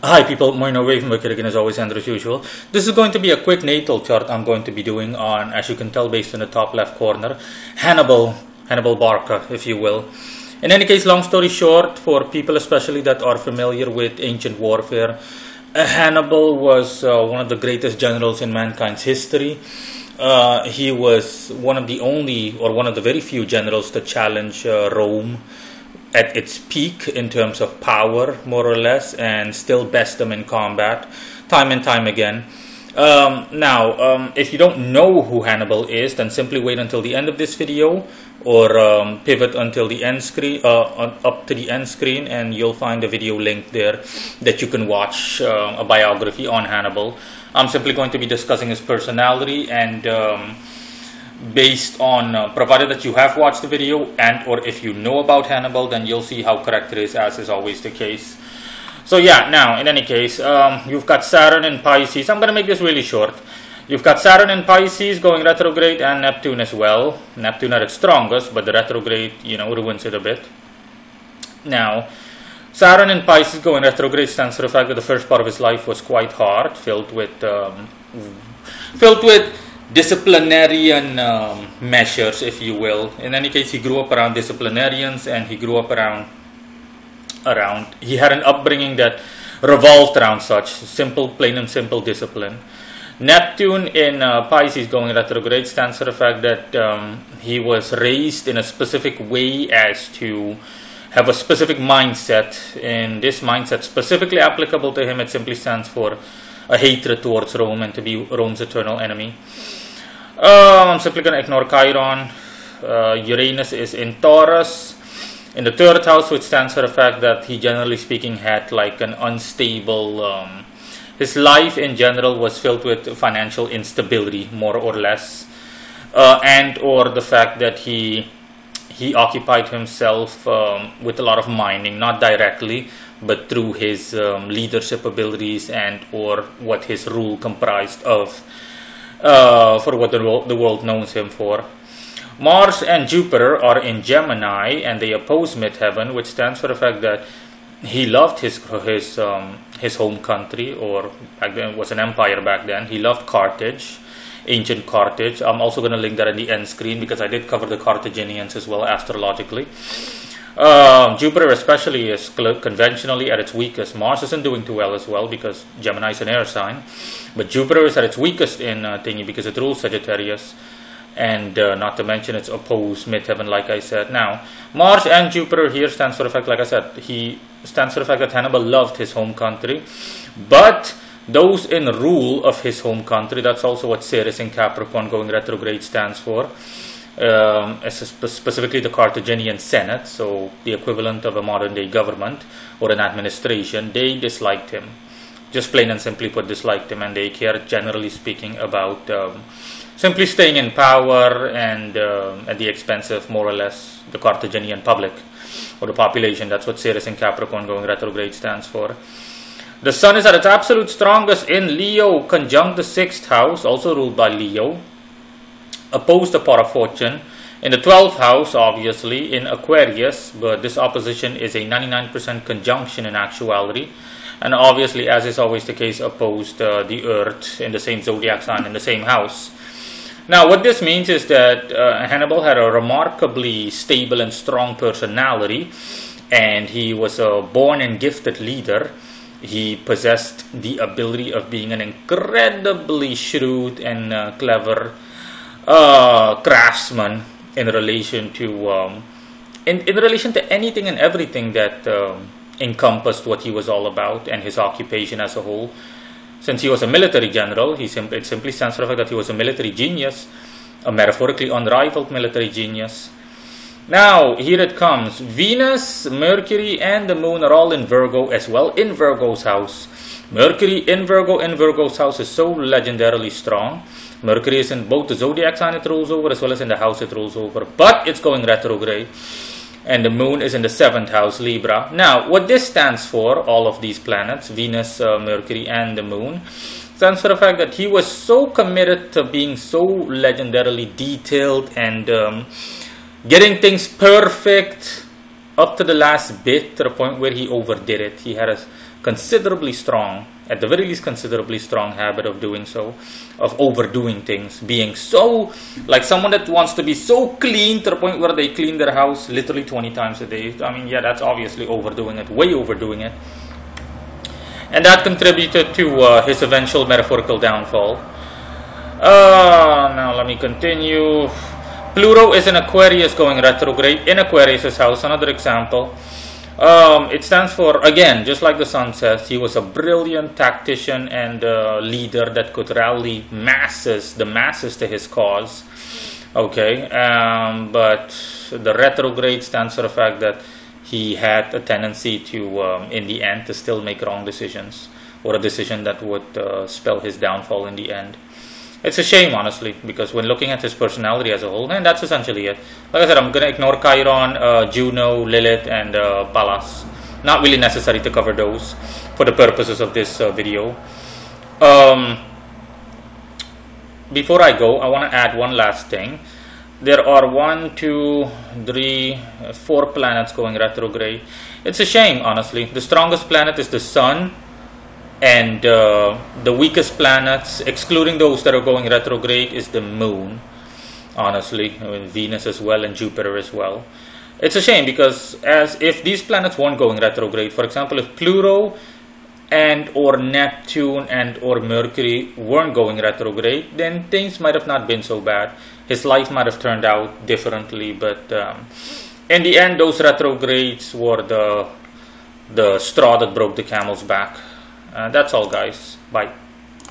Hi people, Moino Wave again as always and as usual. This is going to be a quick natal chart I'm going to be doing on, as you can tell based on the top left corner, Hannibal Barca, if you will. In any case, long story short, for people especially that are familiar with ancient warfare, Hannibal was one of the greatest generals in mankind's history. He was one of the only, or one of the very few generals to challenge Rome at its peak in terms of power, more or less, and still best them in combat, time and time again. If you don't know who Hannibal is, then simply wait until the end of this video, or pivot until the end screen, up to the end screen, and you'll find a video link there that you can watch a biography on Hannibal. I'm simply going to be discussing his personality and based on, provided that you have watched the video and or if you know about Hannibal, then you'll see how correct it is, as is always the case. So yeah, now in any case, you've got Saturn in Pisces. I'm going to make this really short. You've got Saturn in Pisces going retrograde and Neptune as well. Neptune at its strongest, but the retrograde, ruins it a bit. Now, Saturn in Pisces going retrograde stands for the fact that the first part of his life was quite hard, filled with disciplinarian measures, if you will. In any case, he grew up around disciplinarians, and he grew up around he had an upbringing that revolved around such plain and simple discipline. Neptune in Pisces going retrograde stands for the fact that he was raised in a specific way as to have a specific mindset, and this mindset specifically applicable to him, it simply stands for a hatred towards Rome and to be Rome's eternal enemy. I'm simply going to ignore Chiron. Uranus is in Taurus, in the third house, which stands for the fact that he, generally speaking, had like an unstable, his life in general was filled with financial instability, more or less, and or the fact that he occupied himself with a lot of mining, not directly, but through his leadership abilities and or what his rule comprised of, for what the world knows him for. Mars and Jupiter are in Gemini, and they oppose midheaven, which stands for the fact that he loved his home country, or back then it was an empire back then. He loved Carthage, ancient Carthage. I'm also going to link that in the end screen because I did cover the Carthaginians as well astrologically. Jupiter especially is conventionally at its weakest. Mars isn't doing too well as well because Gemini is an air sign, but Jupiter is at its weakest in thingy because it rules Sagittarius, and not to mention it's opposed midheaven, like I said. Now, Mars and Jupiter here stands for the fact, like I said, he stands for the fact that Hannibal loved his home country, but those in rule of his home country, that's also what Ceres in Capricorn going retrograde stands for. Specifically the Carthaginian Senate, so the equivalent of a modern day government or an administration, they disliked him. Just plain and simply put, disliked him, and they cared, generally speaking, about simply staying in power and at the expense of, more or less, the Carthaginian public or the population. That's what Ceres in Capricorn going retrograde stands for. The Sun is at its absolute strongest in Leo, conjunct the 6th house, also ruled by Leo, opposed the pot of fortune. In the 12th house, obviously, in Aquarius, but this opposition is a 99% conjunction in actuality. And obviously, as is always the case, opposed the Earth in the same zodiac sign, in the same house. Now, what this means is that Hannibal had a remarkably stable and strong personality, and he was a born and gifted leader. He possessed the ability of being an incredibly shrewd and clever craftsman in relation to in relation to anything and everything that encompassed what he was all about and his occupation as a whole. Since he was a military general, it simply stands for the fact that he was a military genius, a metaphorically unrivaled military genius. Now, here it comes. Venus, Mercury, and the Moon are all in Virgo as well, in Virgo's house. Mercury in Virgo's house is so legendarily strong. Mercury is in both the zodiac sign it rules over as well as in the house it rules over, but it's going retrograde. And the Moon is in the 7th house, Libra. Now, what this stands for, all of these planets, Venus, Mercury, and the Moon, stands for the fact that he was so committed to being so legendarily detailed and getting things perfect up to the last bit, to the point where he overdid it. He had a considerably strong, at the very least considerably strong habit of doing so, of overdoing things, being so, like someone that wants to be so clean to the point where they clean their house literally 20 times a day. I mean, yeah, that's obviously overdoing it, way overdoing it. And that contributed to his eventual metaphorical downfall. Now let me continue. Pluto is in Aquarius going retrograde in Aquarius' house. Another example. It stands for, again, just like the sun says, he was a brilliant tactician and leader that could rally the masses to his cause. Okay, but the retrograde stands for the fact that he had a tendency to, in the end, to still make wrong decisions, or a decision that would spell his downfall in the end. It's a shame, honestly, because when looking at his personality as a whole, and that's essentially it. Like I said, I'm going to ignore Chiron, Juno, Lilith, and Pallas. Not really necessary to cover those for the purposes of this video. Before I go, I want to add one last thing. There are 1, 2, 3, 4 planets going retrograde. It's a shame, honestly. The strongest planet is the Sun. And the weakest planets, excluding those that are going retrograde, is the Moon, honestly, Venus as well and Jupiter as well. It's a shame because if these planets weren't going retrograde, for example, if Pluto and or Neptune and or Mercury weren't going retrograde, then things might have not been so bad. His life might have turned out differently, but in the end, those retrogrades were the straw that broke the camel's back. That's all, guys. Bye.